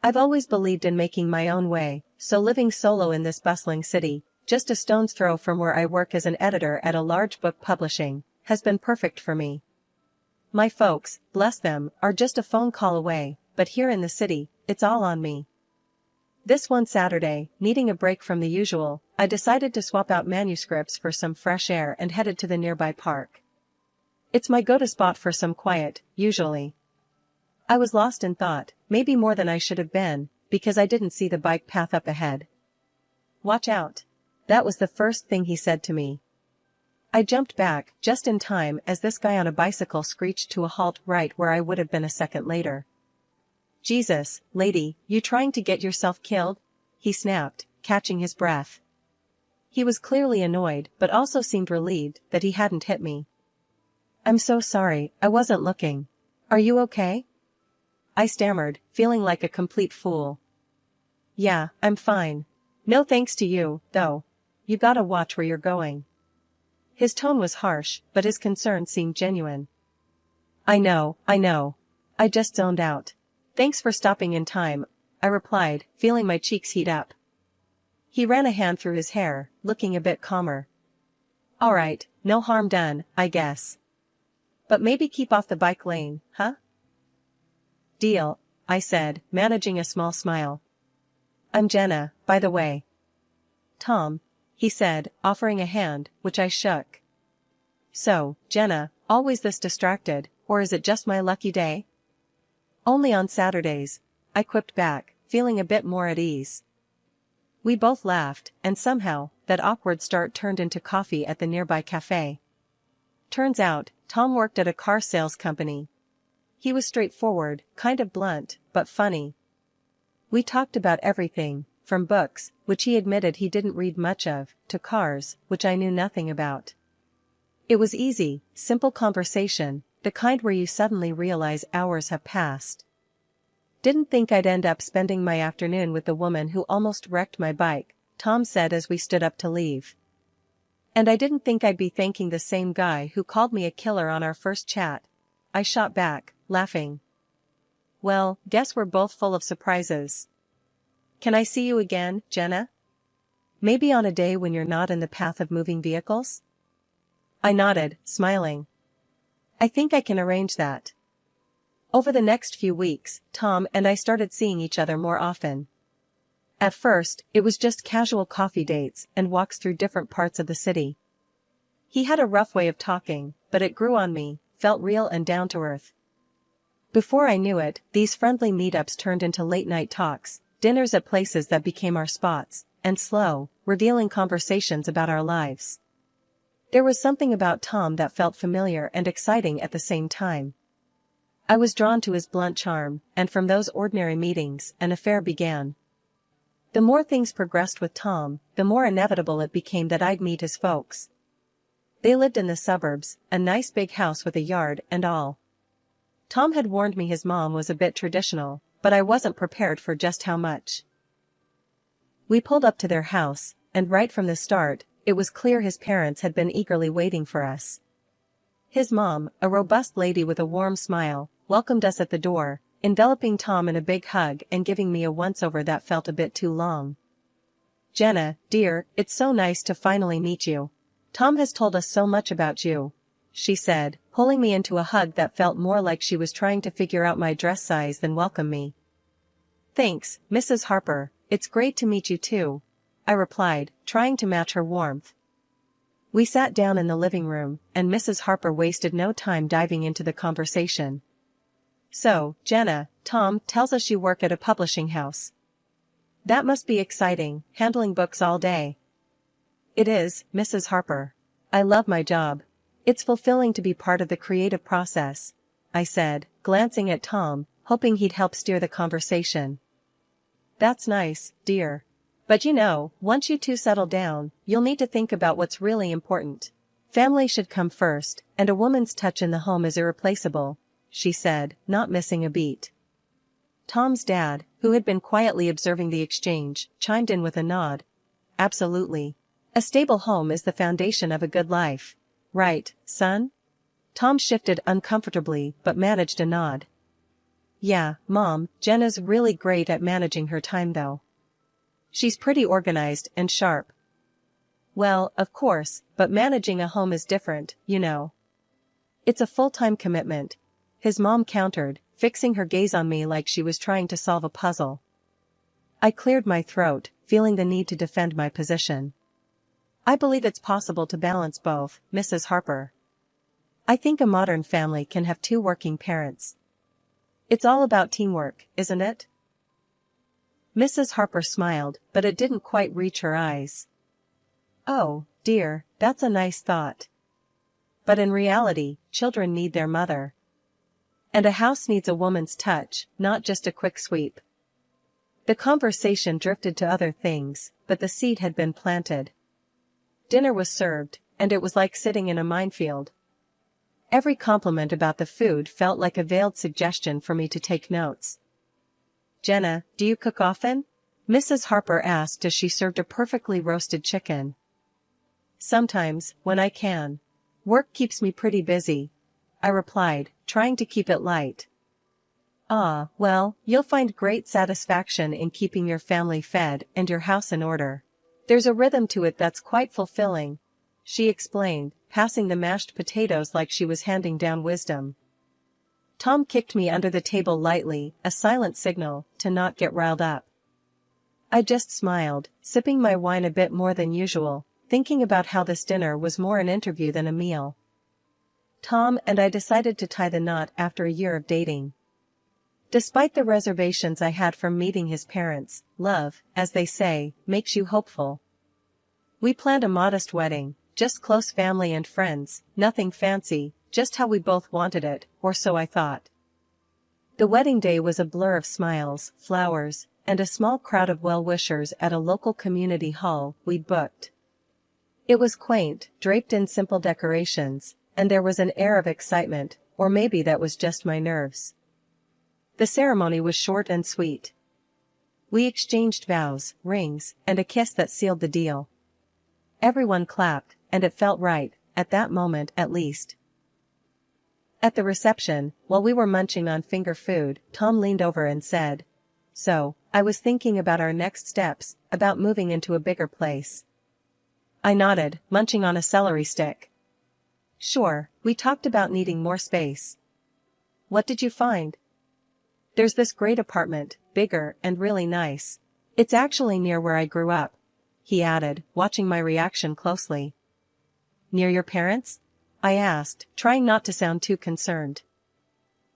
I've always believed in making my own way, so living solo in this bustling city, just a stone's throw from where I work as an editor at a large book publishing, has been perfect for me. My folks, bless them, are just a phone call away, but here in the city, it's all on me. This one Saturday, needing a break from the usual, I decided to swap out manuscripts for some fresh air and headed to the nearby park. It's my go-to spot for some quiet, usually. I was lost in thought, maybe more than I should have been, because I didn't see the bike path up ahead. "Watch out." That was the first thing he said to me. I jumped back, just in time as this guy on a bicycle screeched to a halt right where I would have been a second later. "Jesus, lady, you trying to get yourself killed?" he snapped, catching his breath. He was clearly annoyed but also seemed relieved that he hadn't hit me. "I'm so sorry, I wasn't looking. Are you okay?" I stammered, feeling like a complete fool. "Yeah, I'm fine. No thanks to you, though. You gotta watch where you're going." His tone was harsh, but his concern seemed genuine. I know. I just zoned out. "Thanks for stopping in time," I replied, feeling my cheeks heat up. He ran a hand through his hair, looking a bit calmer. "All right, no harm done, I guess. But maybe keep off the bike lane, huh?" "Deal," I said, managing a small smile. "I'm Jenna, by the way." "Tom," he said, offering a hand, which I shook. "So, Jenna, always this distracted, or is it just my lucky day?" "Only on Saturdays," I quipped back, feeling a bit more at ease. We both laughed, and somehow, that awkward start turned into coffee at the nearby cafe. Turns out, Tom worked at a car sales company. He was straightforward, kind of blunt, but funny. We talked about everything, from books, which he admitted he didn't read much of, to cars, which I knew nothing about. It was easy, simple conversation, the kind where you suddenly realize hours have passed. "Didn't think I'd end up spending my afternoon with the woman who almost wrecked my bike," Tom said as we stood up to leave. "And I didn't think I'd be thanking the same guy who called me a killer on our first chat," I shot back, laughing. "Well, guess we're both full of surprises. Can I see you again, Jenna? Maybe on a day when you're not in the path of moving vehicles?" I nodded, smiling. "I think I can arrange that." Over the next few weeks, Tom and I started seeing each other more often. At first, it was just casual coffee dates and walks through different parts of the city. He had a rough way of talking, but it grew on me, felt real and down to earth. Before I knew it, these friendly meetups turned into late-night talks, dinners at places that became our spots, and slow, revealing conversations about our lives. There was something about Tom that felt familiar and exciting at the same time. I was drawn to his blunt charm, and from those ordinary meetings, an affair began. The more things progressed with Tom, the more inevitable it became that I'd meet his folks. They lived in the suburbs, a nice big house with a yard and all. Tom had warned me his mom was a bit traditional, but I wasn't prepared for just how much. We pulled up to their house, and right from the start, it was clear his parents had been eagerly waiting for us. His mom, a robust lady with a warm smile, welcomed us at the door, enveloping Tom in a big hug and giving me a once-over that felt a bit too long. "Jenna, dear, it's so nice to finally meet you. Tom has told us so much about you," she said, pulling me into a hug that felt more like she was trying to figure out my dress size than welcome me. "Thanks, Mrs. Harper, it's great to meet you too," I replied, trying to match her warmth. We sat down in the living room, and Mrs. Harper wasted no time diving into the conversation. "So, Jenna, Tom tells us you work at a publishing house. That must be exciting, handling books all day." "It is, Mrs. Harper. I love my job. It's fulfilling to be part of the creative process," I said, glancing at Tom, hoping he'd help steer the conversation. "That's nice, dear. But you know, once you two settle down, you'll need to think about what's really important. Family should come first, and a woman's touch in the home is irreplaceable," she said, not missing a beat. Tom's dad, who had been quietly observing the exchange, chimed in with a nod. "Absolutely. A stable home is the foundation of a good life. Right, son?" Tom shifted uncomfortably but managed a nod. Yeah, Mom, Jenna's really great at managing her time though. She's pretty organized and sharp. Well, of course, but managing a home is different, you know. It's a full-time commitment, his mom countered, fixing her gaze on me like she was trying to solve a puzzle. I cleared my throat, feeling the need to defend my position. I believe it's possible to balance both, Mrs. Harper. I think a modern family can have two working parents. It's all about teamwork, isn't it? Mrs. Harper smiled, but it didn't quite reach her eyes. Oh, dear, that's a nice thought. But in reality, children need their mother. And a house needs a woman's touch, not just a quick sweep. The conversation drifted to other things, but the seed had been planted. Dinner was served, and it was like sitting in a minefield. Every compliment about the food felt like a veiled suggestion for me to take notes. Jenna, do you cook often? Mrs. Harper asked as she served a perfectly roasted chicken. Sometimes, when I can. Work keeps me pretty busy, I replied, trying to keep it light. Ah, well, you'll find great satisfaction in keeping your family fed and your house in order. There's a rhythm to it that's quite fulfilling, she explained, passing the mashed potatoes like she was handing down wisdom. Tom kicked me under the table lightly, a silent signal to not get riled up. I just smiled, sipping my wine a bit more than usual, thinking about how this dinner was more an interview than a meal. Tom and I decided to tie the knot after a year of dating. Despite the reservations I had from meeting his parents, love, as they say, makes you hopeful. We planned a modest wedding, just close family and friends, nothing fancy, just how we both wanted it, or so I thought. The wedding day was a blur of smiles, flowers, and a small crowd of well-wishers at a local community hall we'd booked. It was quaint, draped in simple decorations, and there was an air of excitement, or maybe that was just my nerves. The ceremony was short and sweet. We exchanged vows, rings, and a kiss that sealed the deal. Everyone clapped, and it felt right, at that moment at least. At the reception, while we were munching on finger food, Tom leaned over and said, "So, I was thinking about our next steps, about moving into a bigger place." I nodded, munching on a celery stick. Sure, we talked about needing more space. What did you find? There's this great apartment, bigger and really nice. It's actually near where I grew up, he added, watching my reaction closely. Near your parents? I asked, trying not to sound too concerned.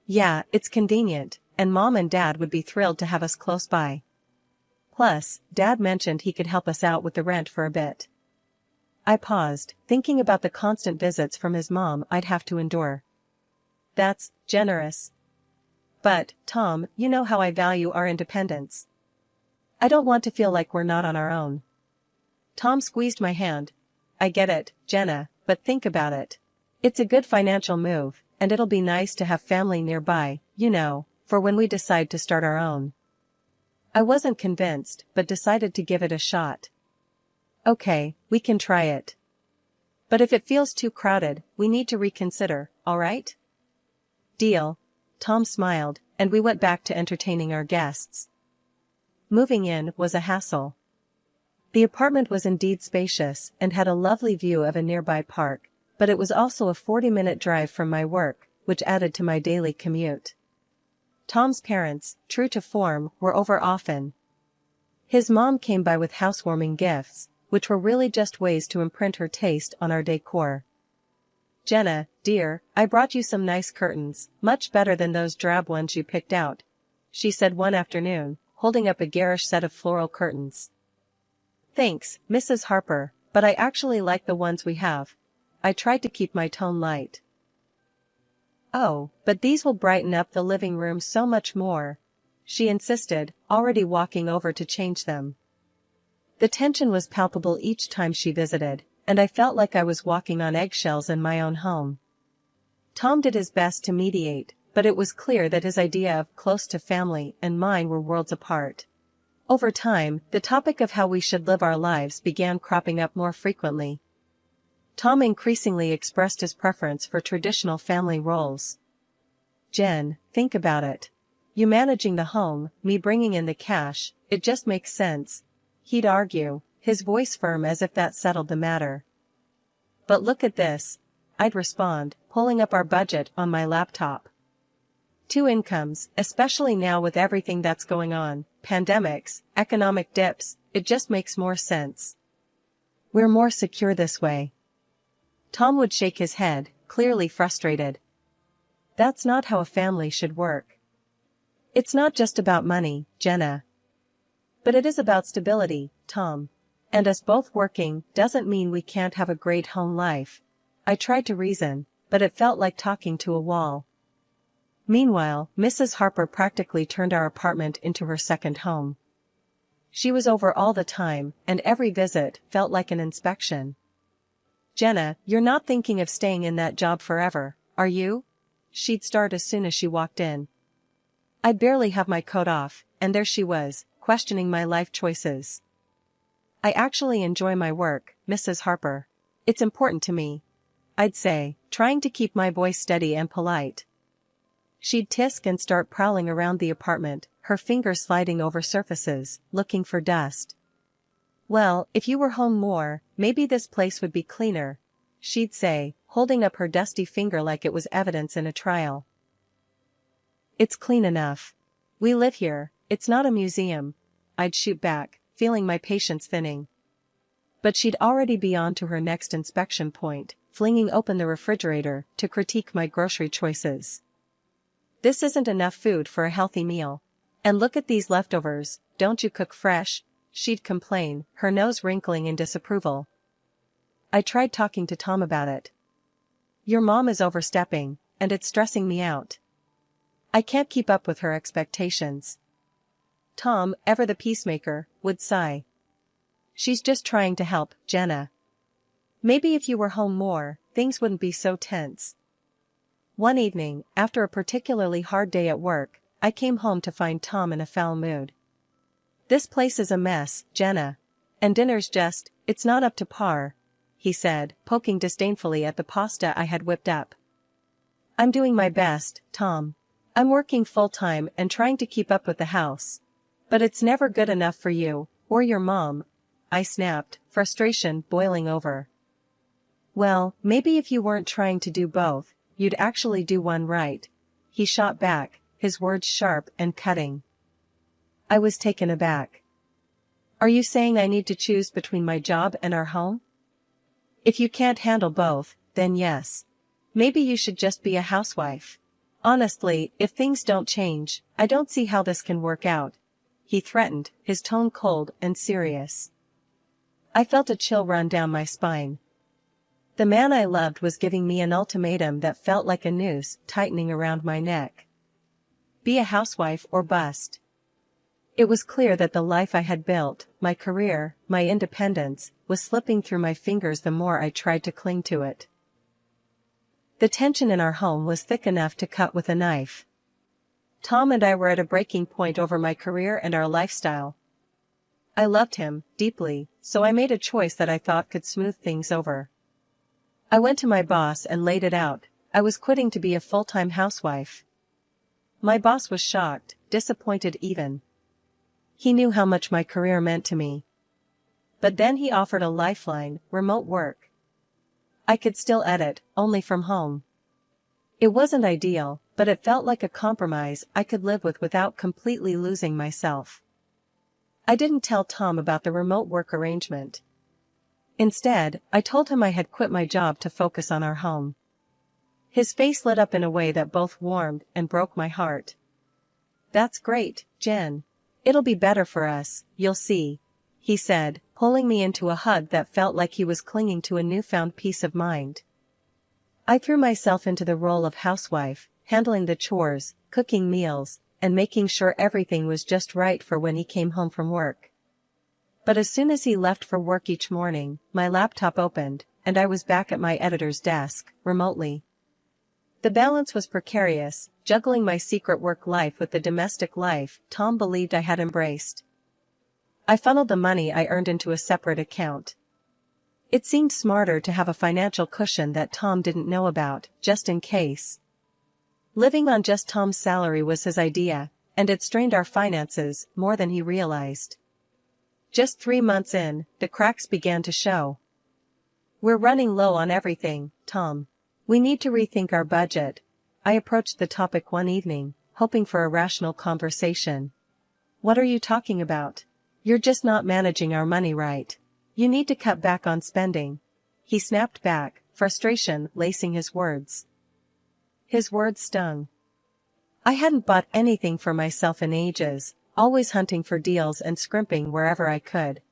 Yeah, it's convenient, and Mom and Dad would be thrilled to have us close by. Plus, Dad mentioned he could help us out with the rent for a bit. I paused, thinking about the constant visits from his mom I'd have to endure. That's generous. But, Tom, you know how I value our independence. I don't want to feel like we're not on our own. Tom squeezed my hand. I get it, Jenna, but think about it. It's a good financial move, and it'll be nice to have family nearby, you know, for when we decide to start our own. I wasn't convinced, but decided to give it a shot. Okay, we can try it. But if it feels too crowded, we need to reconsider, all right? Deal. Tom smiled, and we went back to entertaining our guests. Moving in was a hassle. The apartment was indeed spacious and had a lovely view of a nearby park, but it was also a 40-minute drive from my work, which added to my daily commute. Tom's parents, true to form, were over often. His mom came by with housewarming gifts, which were really just ways to imprint her taste on our decor. Jenna, dear, I brought you some nice curtains, much better than those drab ones you picked out, she said one afternoon, holding up a garish set of floral curtains. Thanks, Mrs. Harper, but I actually like the ones we have. I tried to keep my tone light. Oh, but these will brighten up the living room so much more, she insisted, already walking over to change them. The tension was palpable each time she visited, and I felt like I was walking on eggshells in my own home. Tom did his best to mediate, but it was clear that his idea of close to family and mine were worlds apart. Over time, the topic of how we should live our lives began cropping up more frequently. Tom increasingly expressed his preference for traditional family roles. Jen, think about it. You managing the home, me bringing in the cash, it just makes sense, he'd argue, his voice firm as if that settled the matter. But look at this, I'd respond, pulling up our budget on my laptop. 2 incomes, especially now with everything that's going on, pandemics, economic dips, it just makes more sense. We're more secure this way. Tom would shake his head, clearly frustrated. That's not how a family should work. It's not just about money, Jenna. But it is about stability, Tom. And us both working doesn't mean we can't have a great home life. I tried to reason, but it felt like talking to a wall. Meanwhile, Mrs. Harper practically turned our apartment into her second home. She was over all the time, and every visit felt like an inspection. Jenna, you're not thinking of staying in that job forever, are you? She'd start as soon as she walked in. I'd barely have my coat off, and there she was, questioning my life choices. I actually enjoy my work, Mrs. Harper. It's important to me, I'd say, trying to keep my voice steady and polite. She'd tisk and start prowling around the apartment, her fingers sliding over surfaces, looking for dust. Well, if you were home more, maybe this place would be cleaner, she'd say, holding up her dusty finger like it was evidence in a trial. It's clean enough. We live here, it's not a museum, I'd shoot back, feeling my patience thinning. But she'd already be on to her next inspection point, flinging open the refrigerator to critique my grocery choices. This isn't enough food for a healthy meal. And look at these leftovers, don't you cook fresh? She'd complain, her nose wrinkling in disapproval. I tried talking to Tom about it. Your mom is overstepping, and it's stressing me out. I can't keep up with her expectations. Tom, ever the peacemaker, would sigh. She's just trying to help, Jenna. Maybe if you were home more, things wouldn't be so tense. One evening, after a particularly hard day at work, I came home to find Tom in a foul mood. This place is a mess, Jenna. And dinner's it's not up to par, he said, poking disdainfully at the pasta I had whipped up. I'm doing my best, Tom. I'm working full-time and trying to keep up with the house. But it's never good enough for you, or your mom, I snapped, frustration boiling over. Well, maybe if you weren't trying to do both, you'd actually do one right, he shot back, his words sharp and cutting. I was taken aback. Are you saying I need to choose between my job and our home? If you can't handle both, then yes. Maybe you should just be a housewife. Honestly, if things don't change, I don't see how this can work out, he threatened, his tone cold and serious. I felt a chill run down my spine. The man I loved was giving me an ultimatum that felt like a noose tightening around my neck. Be a housewife or bust. It was clear that the life I had built, my career, my independence, was slipping through my fingers the more I tried to cling to it. The tension in our home was thick enough to cut with a knife. Tom and I were at a breaking point over my career and our lifestyle. I loved him, deeply, so I made a choice that I thought could smooth things over. I went to my boss and laid it out. I was quitting to be a full-time housewife. My boss was shocked, disappointed even. He knew how much my career meant to me. But then he offered a lifeline, remote work. I could still edit, only from home. It wasn't ideal, but it felt like a compromise I could live with without completely losing myself. I didn't tell Tom about the remote work arrangement. Instead, I told him I had quit my job to focus on our home. His face lit up in a way that both warmed and broke my heart. That's great, Jen. It'll be better for us, you'll see, he said, pulling me into a hug that felt like he was clinging to a newfound peace of mind. I threw myself into the role of housewife, handling the chores, cooking meals, and making sure everything was just right for when he came home from work. But as soon as he left for work each morning, my laptop opened, and I was back at my editor's desk, remotely. The balance was precarious, juggling my secret work life with the domestic life Tom believed I had embraced. I funneled the money I earned into a separate account. It seemed smarter to have a financial cushion that Tom didn't know about, just in case. Living on just Tom's salary was his idea, and it strained our finances more than he realized. Just 3 months in, the cracks began to show. "We're running low on everything, Tom. We need to rethink our budget." I approached the topic one evening, hoping for a rational conversation. "What are you talking about? You're just not managing our money right. You need to cut back on spending." He snapped back, frustration lacing his words. His words stung. I hadn't bought anything for myself in ages, always hunting for deals and scrimping wherever I could.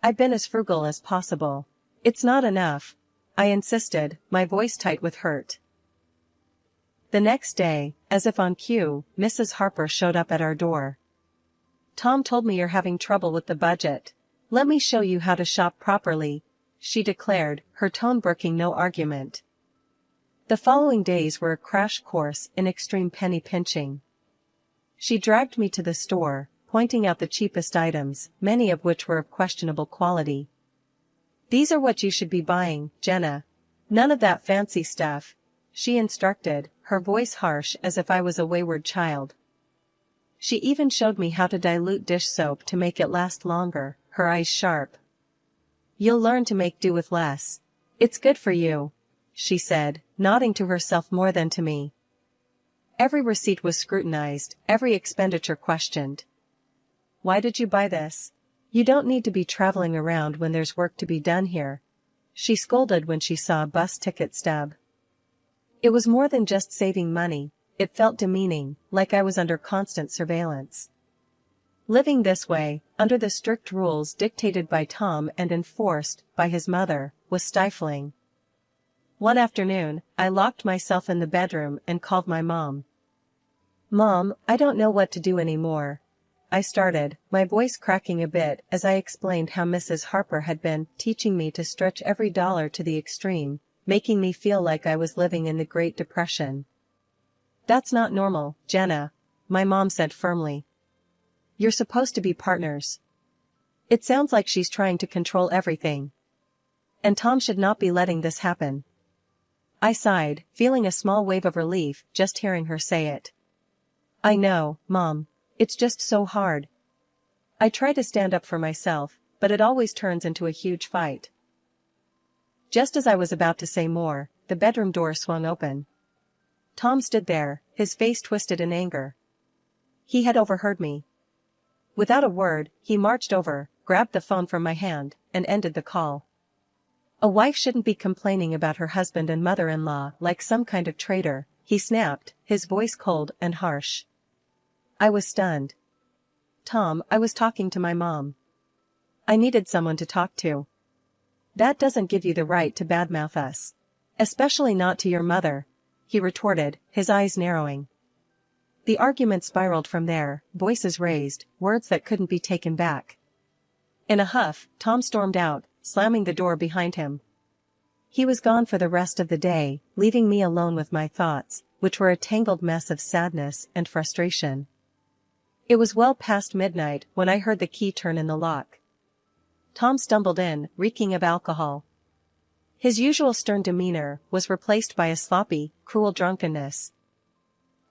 I've been as frugal as possible. "It's not enough," I insisted, my voice tight with hurt. The next day, as if on cue, Mrs. Harper showed up at our door. "Tom told me you're having trouble with the budget. Let me show you how to shop properly," she declared, her tone brooking no argument. The following days were a crash course in extreme penny pinching. She dragged me to the store, pointing out the cheapest items, many of which were of questionable quality. "These are what you should be buying, Jenna. None of that fancy stuff," she instructed, her voice harsh as if I was a wayward child. She even showed me how to dilute dish soap to make it last longer, her eyes sharp. "You'll learn to make do with less. It's good for you," she said, nodding to herself more than to me. Every receipt was scrutinized, every expenditure questioned. "Why did you buy this? You don't need to be traveling around when there's work to be done here," she scolded when she saw a bus ticket stub. It was more than just saving money, it felt demeaning, like I was under constant surveillance. Living this way, under the strict rules dictated by Tom and enforced by his mother, was stifling. One afternoon, I locked myself in the bedroom and called my mom. "Mom, I don't know what to do anymore," I started, my voice cracking a bit as I explained how Mrs. Harper had been teaching me to stretch every dollar to the extreme, making me feel like I was living in the Great Depression. "That's not normal, Jenna," my mom said firmly. "You're supposed to be partners." It sounds like she's trying to control everything. And Tom should not be letting this happen. I sighed, feeling a small wave of relief just hearing her say it. "I know, Mom. It's just so hard." I try to stand up for myself, but it always turns into a huge fight. Just as I was about to say more, the bedroom door swung open. Tom stood there, his face twisted in anger. He had overheard me. Without a word, he marched over, grabbed the phone from my hand, and ended the call. "A wife shouldn't be complaining about her husband and mother-in-law like some kind of traitor," he snapped, his voice cold and harsh. I was stunned. "Tom, I was talking to my mom. I needed someone to talk to." "That doesn't give you the right to badmouth us. Especially not to your mother," he retorted, his eyes narrowing. The argument spiraled from there, voices raised, words that couldn't be taken back. In a huff, Tom stormed out, slamming the door behind him. He was gone for the rest of the day, leaving me alone with my thoughts, which were a tangled mess of sadness and frustration. It was well past midnight when I heard the key turn in the lock. Tom stumbled in, reeking of alcohol. His usual stern demeanor was replaced by a sloppy, cruel drunkenness.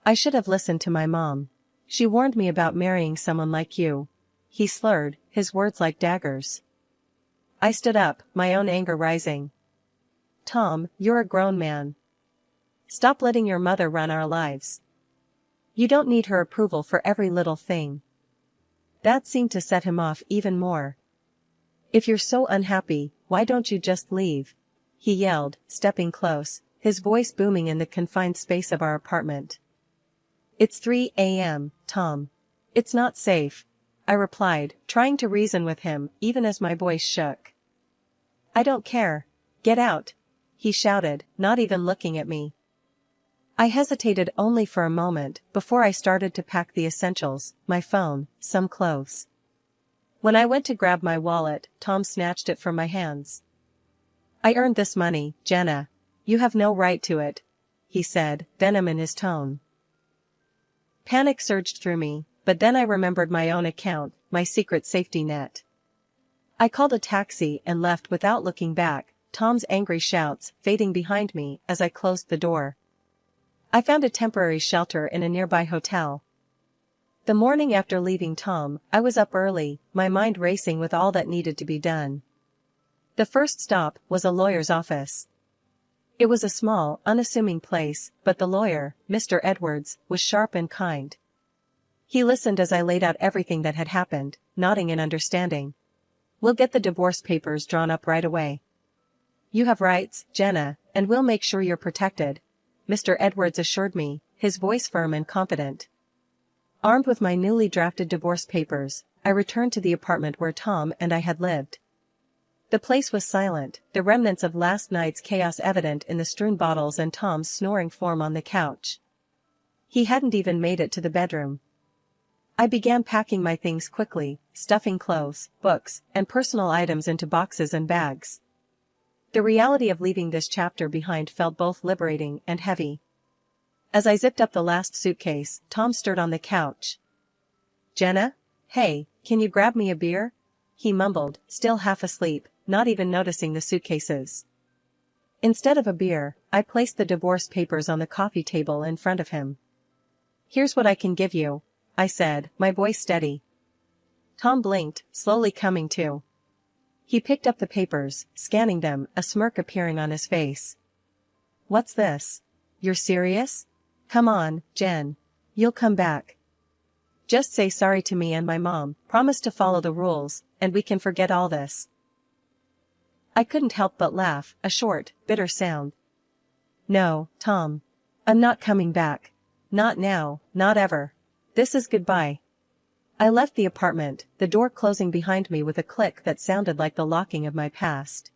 "I should have listened to my mom. She warned me about marrying someone like you," he slurred, his words like daggers. I stood up, my own anger rising. "Tom, you're a grown man. Stop letting your mother run our lives. You don't need her approval for every little thing." That seemed to set him off even more. "If you're so unhappy, why don't you just leave?" he yelled, stepping close, his voice booming in the confined space of our apartment. "It's 3 a.m., Tom. It's not safe," I replied, trying to reason with him, even as my voice shook. "I don't care. Get out," he shouted, not even looking at me. I hesitated only for a moment before I started to pack the essentials, my phone, some clothes. When I went to grab my wallet, Tom snatched it from my hands. "I earned this money, Jenna. You have no right to it," he said, venom in his tone. Panic surged through me, but then I remembered my own account, my secret safety net. I called a taxi and left without looking back, Tom's angry shouts fading behind me as I closed the door. I found a temporary shelter in a nearby hotel. The morning after leaving Tom, I was up early, my mind racing with all that needed to be done. The first stop was a lawyer's office. It was a small, unassuming place, but the lawyer, Mr. Edwards, was sharp and kind. He listened as I laid out everything that had happened, nodding in understanding. "We'll get the divorce papers drawn up right away. You have rights, Jenna, and we'll make sure you're protected," Mr. Edwards assured me, his voice firm and confident. Armed with my newly drafted divorce papers, I returned to the apartment where Tom and I had lived. The place was silent, the remnants of last night's chaos evident in the strewn bottles and Tom's snoring form on the couch. He hadn't even made it to the bedroom. I began packing my things quickly, stuffing clothes, books, and personal items into boxes and bags. The reality of leaving this chapter behind felt both liberating and heavy. As I zipped up the last suitcase, Tom stirred on the couch. "Jenna? Hey, can you grab me a beer?" he mumbled, still half asleep, not even noticing the suitcases. Instead of a beer, I placed the divorce papers on the coffee table in front of him. "Here's what I can give you," I said, my voice steady. Tom blinked, slowly coming to. He picked up the papers, scanning them, a smirk appearing on his face. "What's this? You're serious? Come on, Jen. You'll come back. Just say sorry to me and my mom, promise to follow the rules, and we can forget all this." I couldn't help but laugh, a short, bitter sound. "No, Tom. I'm not coming back. Not now, not ever. This is goodbye." I left the apartment, the door closing behind me with a click that sounded like the locking of my past.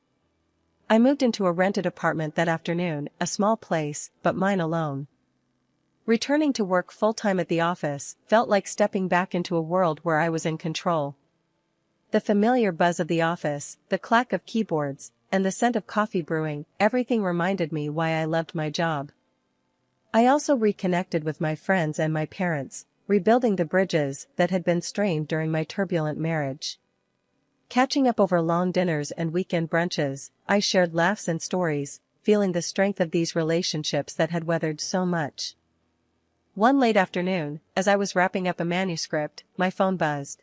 I moved into a rented apartment that afternoon, a small place, but mine alone. Returning to work full-time at the office felt like stepping back into a world where I was in control. The familiar buzz of the office, the clack of keyboards, and the scent of coffee brewing, everything reminded me why I loved my job. I also reconnected with my friends and my parents, rebuilding the bridges that had been strained during my turbulent marriage. Catching up over long dinners and weekend brunches, I shared laughs and stories, feeling the strength of these relationships that had weathered so much. One late afternoon, as I was wrapping up a manuscript, my phone buzzed.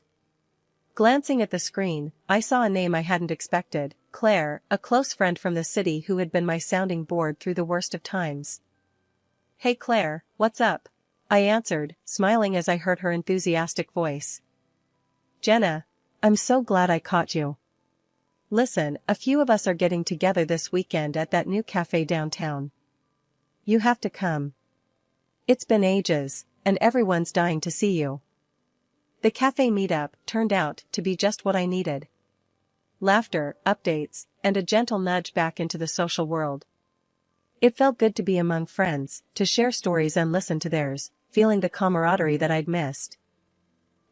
Glancing at the screen, I saw a name I hadn't expected, Claire, a close friend from the city who had been my sounding board through the worst of times. "Hey Claire, what's up?" I answered, smiling as I heard her enthusiastic voice. "Jenna, I'm so glad I caught you. Listen, a few of us are getting together this weekend at that new cafe downtown. You have to come. It's been ages, and everyone's dying to see you." The cafe meetup turned out to be just what I needed. Laughter, updates, and a gentle nudge back into the social world. It felt good to be among friends, to share stories and listen to theirs, feeling the camaraderie that I'd missed.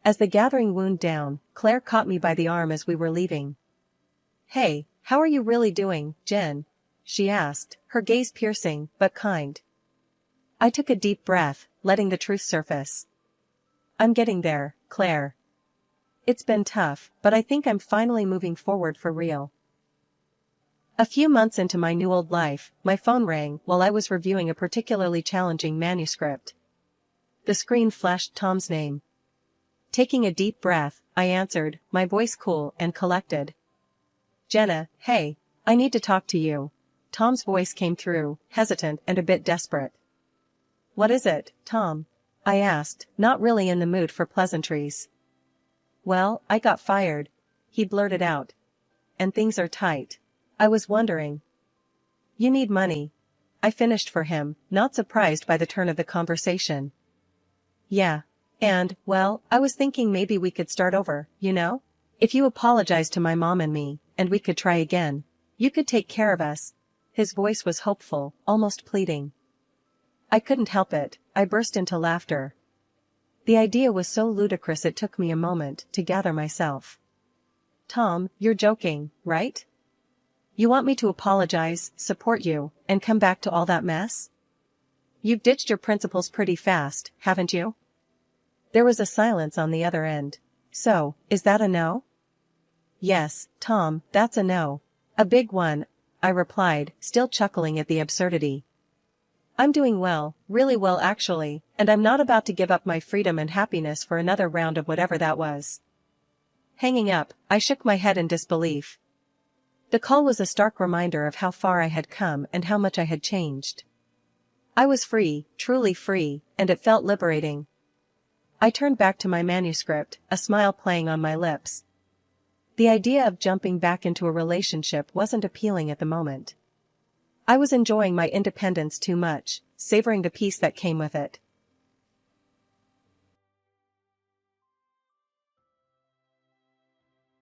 As the gathering wound down, Claire caught me by the arm as we were leaving. "Hey, how are you really doing, Jen?" she asked, her gaze piercing, but kind. I took a deep breath, letting the truth surface. "I'm getting there, Claire. It's been tough, but I think I'm finally moving forward for real." A few months into my new old life, my phone rang while I was reviewing a particularly challenging manuscript. The screen flashed Tom's name. Taking a deep breath, I answered, my voice cool and collected. "Jenna, hey, I need to talk to you." Tom's voice came through, hesitant and a bit desperate. "What is it, Tom?" I asked, not really in the mood for pleasantries. "Well, I got fired," he blurted out. "And things are tight. I was wondering." "You need money." I finished for him, not surprised by the turn of the conversation. "Yeah. And, well, I was thinking maybe we could start over, you know? If you apologize to my mom and me, and we could try again, you could take care of us." His voice was hopeful, almost pleading. I couldn't help it, I burst into laughter. The idea was so ludicrous it took me a moment to gather myself. "Tom, you're joking, right? You want me to apologize, support you, and come back to all that mess? You've ditched your principles pretty fast, haven't you?" There was a silence on the other end. "So, is that a no?" "Yes, Tom, that's a no. A big one," I replied, still chuckling at the absurdity. I'm doing well, really well actually, and I'm not about to give up my freedom and happiness for another round of whatever that was. Hanging up, I shook my head in disbelief. The call was a stark reminder of how far I had come and how much I had changed. I was free, truly free, and it felt liberating. I turned back to my manuscript, a smile playing on my lips. The idea of jumping back into a relationship wasn't appealing at the moment. I was enjoying my independence too much, savoring the peace that came with it.